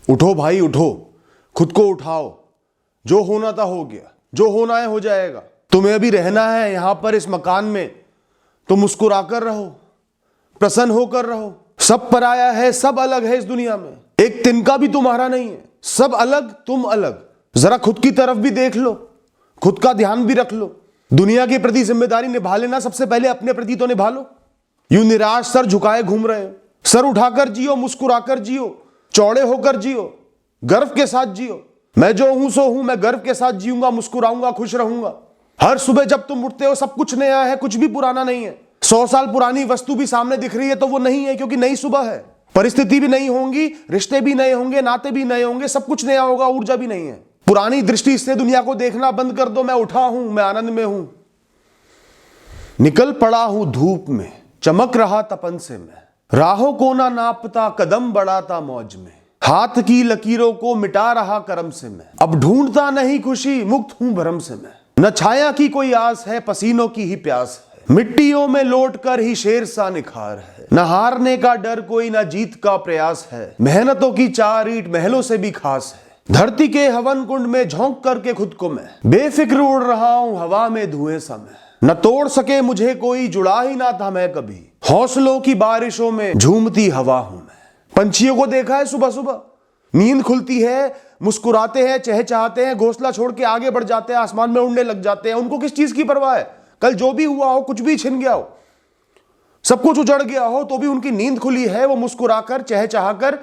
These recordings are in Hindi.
उठो भाई उठो, खुद को उठाओ। जो होना था हो गया, जो होना है हो जाएगा। तुम्हें अभी रहना है यहां पर इस मकान में, तो मुस्कुराकर रहो, प्रसन्न होकर रहो। सब पराया है, सब अलग है इस दुनिया में, एक तिनका भी तुम्हारा नहीं है। सब अलग, तुम अलग। जरा खुद की तरफ भी देख लो, खुद का ध्यान भी रख लो। दुनिया के प्रति जिम्मेदारी निभा लेना, सबसे पहले अपने प्रति तो निभा लो। यूं निराश सर झुकाए घूम रहे हो, सर उठाकर जियो, मुस्कुराकर जियो, चौड़े होकर जियो, गर्व के साथ जियो। मैं जो हूं सो हूं, मैं गर्व के साथ जीऊंगा, मुस्कुराऊंगा, खुश रहूंगा। हर सुबह जब तुम उठते हो सब कुछ नया है, कुछ भी पुराना नहीं है। 100 साल पुरानी वस्तु भी सामने दिख रही है तो वो नहीं है, क्योंकि नई सुबह है। परिस्थिति भी नहीं होंगी, रिश्ते भी नए होंगे, नाते भी नए होंगे, सब कुछ नया होगा, ऊर्जा भी नहीं है। पुरानी दृष्टि से दुनिया को देखना बंद कर दो। मैं उठा हूं, मैं आनंद में हूं, निकल पड़ा हूं धूप में, चमक रहा तपन से मैं, राहों को ना नापता, कदम बढ़ाता मौज में, हाथ की लकीरों को मिटा रहा करम से मैं, अब ढूंढता नहीं खुशी, मुक्त हूं भरम से मैं। न छाया की कोई आस है, पसीनों की ही प्यास है, मिट्टियों में लौट कर ही शेर सा निखार है, न हारने का डर कोई, न जीत का प्रयास है, मेहनतों की 4 ईंट महलों से भी खास है। धरती के हवन कुंड में झोंक करके खुद को मैं बेफिक्र उड़ रहा हूं हवा में धुएं सा मैं, न तोड़ सके मुझे कोई, जुड़ा ही ना था मैं कभी, हौसलों की बारिशों में झूमती हवा हूं मैं। पंछियों को देखा है सुबह सुबह, नींद खुलती है, मुस्कुराते हैं, चहचहाते हैं, घोंसला छोड़ के आगे बढ़ जाते हैं, आसमान में उड़ने लग जाते हैं। उनको किस चीज की परवाह है? कल जो भी हुआ हो, कुछ भी छिन गया हो, सब कुछ उजड़ गया हो, तो भी उनकी नींद खुली है। वो मुस्कुराकर, चहचहाकर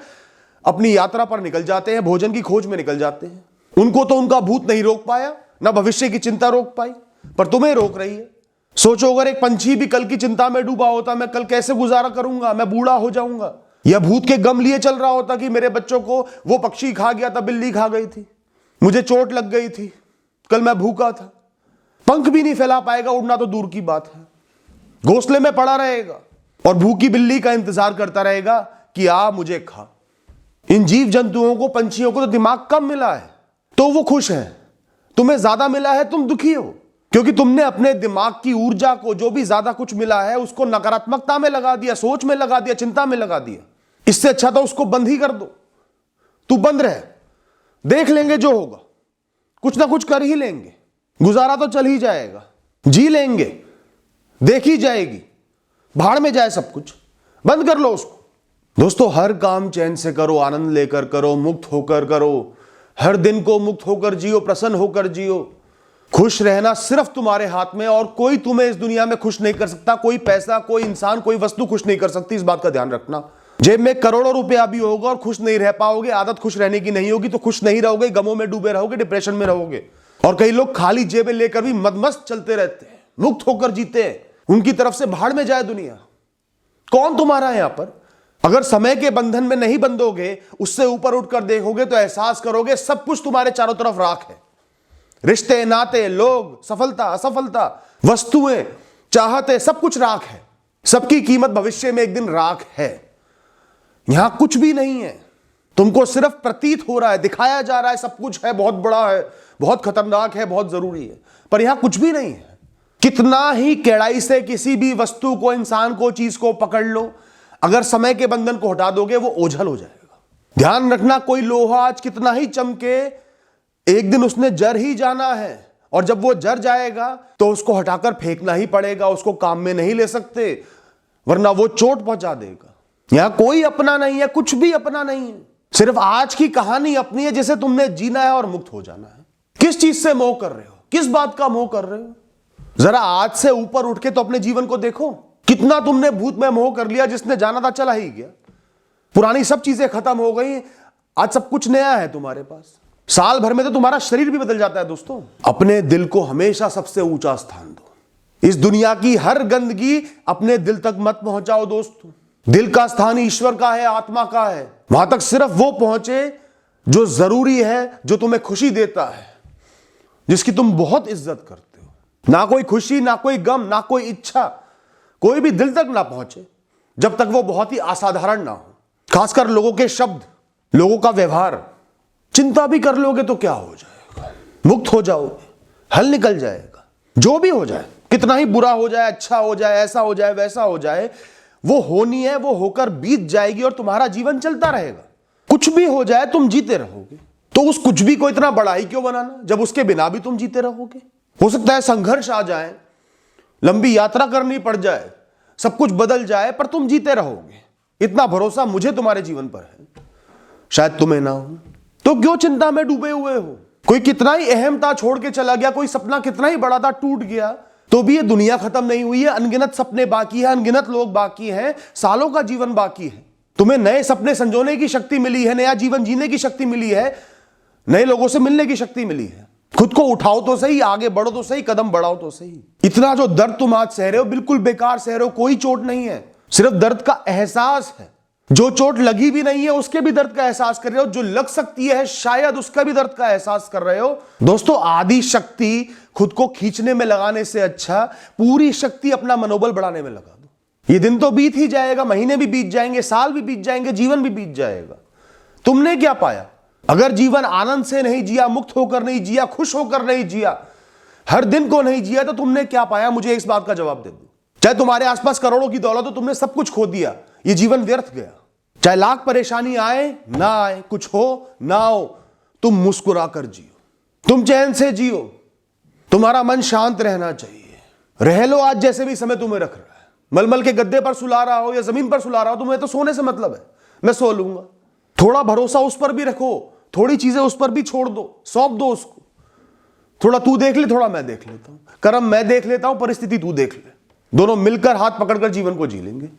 अपनी यात्रा पर निकल जाते हैं, भोजन की खोज में निकल जाते हैं। उनको तो उनका भूत नहीं रोक पाया, ना भविष्य की चिंता रोक पाई, पर तुम्हें रोक रही है। सोचो अगर एक पंछी भी कल की चिंता में डूबा होता, मैं कल कैसे गुजारा करूंगा, मैं बूढ़ा हो जाऊंगा, या भूत के गम लिए चल रहा होता कि मेरे बच्चों को वो पक्षी खा गया था, बिल्ली खा गई थी, मुझे चोट लग गई थी, कल मैं भूखा था। पंख भी नहीं फैला पाएगा, उड़ना तो दूर की बात है, घोंसले में पड़ा रहेगा और भूखी बिल्ली का इंतजार करता रहेगा कि आ मुझे खा। इन जीव जंतुओं को, पंछियों को तो दिमाग कम मिला है तो वो खुश है, तुम्हें ज्यादा मिला है तुम दुखी हो, क्योंकि तुमने अपने दिमाग की ऊर्जा को, जो भी ज्यादा कुछ मिला है, उसको नकारात्मकता में लगा दिया, सोच में लगा दिया, चिंता में लगा दिया। इससे अच्छा तो उसको बंद ही कर दो। तू बंद रह, देख लेंगे जो होगा, कुछ ना कुछ कर ही लेंगे, गुजारा तो चल ही जाएगा, जी लेंगे, देखी जाएगी, भाड़ में जाए सब कुछ, बंद कर लो उसको। दोस्तों, हर काम चैन से करो, आनंद लेकर करो, मुक्त होकर करो, हर दिन को मुक्त होकर जियो, प्रसन्न होकर जियो। खुश रहना सिर्फ तुम्हारे हाथ में, और कोई तुम्हें इस दुनिया में खुश नहीं कर सकता। कोई पैसा, कोई इंसान, कोई वस्तु खुश नहीं कर सकती, इस बात का ध्यान रखना। जेब में करोड़ों रुपया भी होगा और खुश नहीं रह पाओगे, आदत खुश रहने की नहीं होगी, तो खुश नहीं रहोगे, गमों में डूबे रहोगे, डिप्रेशन में रहोगे। और कई लोग खाली जेबें लेकर भी मदमस्त चलते रहते हैं, मुक्त होकर जीते हैं, उनकी तरफ से भाड़ में जाए दुनिया। कौन तुम्हारा है यहां पर? अगर समय के बंधन में नहीं बंधोगे, उससे ऊपर उठकर देखोगे तो एहसास करोगे सब कुछ तुम्हारे चारों तरफ राख है। रिश्ते, नाते, लोग, सफलता, असफलता, वस्तुएं, चाहते, सब कुछ राख है। सबकी कीमत भविष्य में एक दिन राख है। यहां कुछ भी नहीं है, तुमको सिर्फ प्रतीत हो रहा है, दिखाया जा रहा है सब कुछ है, बहुत बड़ा है, बहुत खतरनाक है, बहुत जरूरी है, पर यहां कुछ भी नहीं है। कितना ही कड़ाई से किसी भी वस्तु को, इंसान को, चीज को पकड़ लो, अगर समय के बंधन को हटा दोगे वो ओझल हो जाएगा। ध्यान रखना, कोई लोहा आज कितना ही चमके, एक दिन उसने जर ही जाना है, और जब वो जर जाएगा तो उसको हटाकर फेंकना ही पड़ेगा, उसको काम में नहीं ले सकते, वरना वो चोट पहुंचा देगा। यहां कोई अपना नहीं है, कुछ भी अपना नहीं है, सिर्फ आज की कहानी अपनी है जिसे तुमने जीना है और मुक्त हो जाना है। किस चीज से मोह कर रहे हो? किस बात का मोह कर रहे हो? जरा आज से ऊपर उठ के तो अपने जीवन को देखो, कितना तुमने भूत में मोह कर लिया, जिसने जाना था चला ही गया। पुरानी सब चीजें खत्म हो गई, आज सब कुछ नया है तुम्हारे पास। साल भर में तो तुम्हारा शरीर भी बदल जाता है। दोस्तों, अपने दिल को हमेशा सबसे ऊंचा स्थान दो। इस दुनिया की हर गंदगी अपने दिल तक मत पहुंचाओ दोस्तों। दिल का स्थान ईश्वर का है, आत्मा का है, वहां तक सिर्फ वो पहुंचे जो जरूरी है, जो तुम्हें खुशी देता है, जिसकी तुम बहुत इज्जत करते हो। ना कोई खुशी, ना कोई गम, ना कोई इच्छा, कोई भी दिल तक ना पहुंचे जब तक वो बहुत ही असाधारण ना हो। खासकर लोगों के शब्द, लोगों का व्यवहार। चिंता भी कर लोगे तो क्या हो जाएगा, मुक्त हो जाओगे, हल निकल जाएगा। जो भी हो जाए, कितना ही बुरा हो जाए, अच्छा हो जाए, ऐसा हो जाए, वैसा हो जाए, वो होनी है, वो होकर बीत जाएगी और तुम्हारा जीवन चलता रहेगा। कुछ भी हो जाए तुम जीते रहोगे। तो उस कुछ भी को इतना बड़ा ही क्यों बनाना जब उसके बिना भी तुम जीते रहोगे। हो सकता है संघर्ष आ जाए, लंबी यात्रा करनी पड़ जाए, सब कुछ बदल जाए, पर तुम जीते रहोगे। इतना भरोसा मुझे तुम्हारे जीवन पर है, शायद तुम्हें ना हो। तो क्यों चिंता में डूबे हुए हो। कोई कितना ही अहम था छोड़ के चला गया, कोई सपना कितना ही बड़ा था टूट गया, तो भी ये दुनिया खत्म नहीं हुई है। अनगिनत सपने बाकी है, अनगिनत लोग बाकी हैं, सालों का जीवन बाकी है। तुम्हें नए सपने संजोने की शक्ति मिली है, नया जीवन जीने की शक्ति मिली है, नए लोगों से मिलने की शक्ति मिली है। खुद को उठाओ तो सही, आगे बढ़ो तो सही, कदम बढ़ाओ तो सही। इतना जो दर्द तुम आज सह रहे हो बिल्कुल बेकार सह रहे हो, कोई चोट नहीं है, सिर्फ दर्द का एहसास है। जो चोट लगी भी नहीं है उसके भी दर्द का एहसास कर रहे हो, जो लग सकती है शायद उसका भी दर्द का एहसास कर रहे हो। दोस्तों, आधी शक्ति खुद को खींचने में लगाने से अच्छा पूरी शक्ति अपना मनोबल बढ़ाने में लगा दो। ये दिन तो बीत ही जाएगा, महीने भी बीत जाएंगे, साल भी बीत जाएंगे, जीवन भी बीत जाएगा। तुमने क्या पाया? अगर जीवन आनंद से नहीं जिया, मुक्त होकर नहीं जिया, खुश होकर नहीं जिया, हर दिन को नहीं जिया, तो तुमने क्या पाया? मुझे इस बात का जवाब दे दो। चाहे तुम्हारे आसपास करोड़ों की दौलत हो, तुमने सब कुछ खो दिया, ये जीवन व्यर्थ गया। चाहे लाख परेशानी आए ना आए, कुछ हो ना हो, तुम मुस्कुरा कर जियो, तुम चैन से जियो, तुम्हारा मन शांत रहना चाहिए। रह लो आज जैसे भी समय तुम्हें रख रहा है। मलमल के गद्दे पर सुला रहा हो या जमीन पर सुला रहा हो, तुम्हें तो सोने से मतलब है, मैं सो लूंगा। थोड़ा भरोसा उस पर भी रखो, थोड़ी चीजें उस पर भी छोड़ दो, सौंप दो उसको। थोड़ा तू देख ले, थोड़ा मैं देख लेता हूं, कर्म मैं देख लेता हूं, परिस्थिति तू देख ले। दोनों मिलकर हाथ पकड़कर जीवन को जी लेंगे।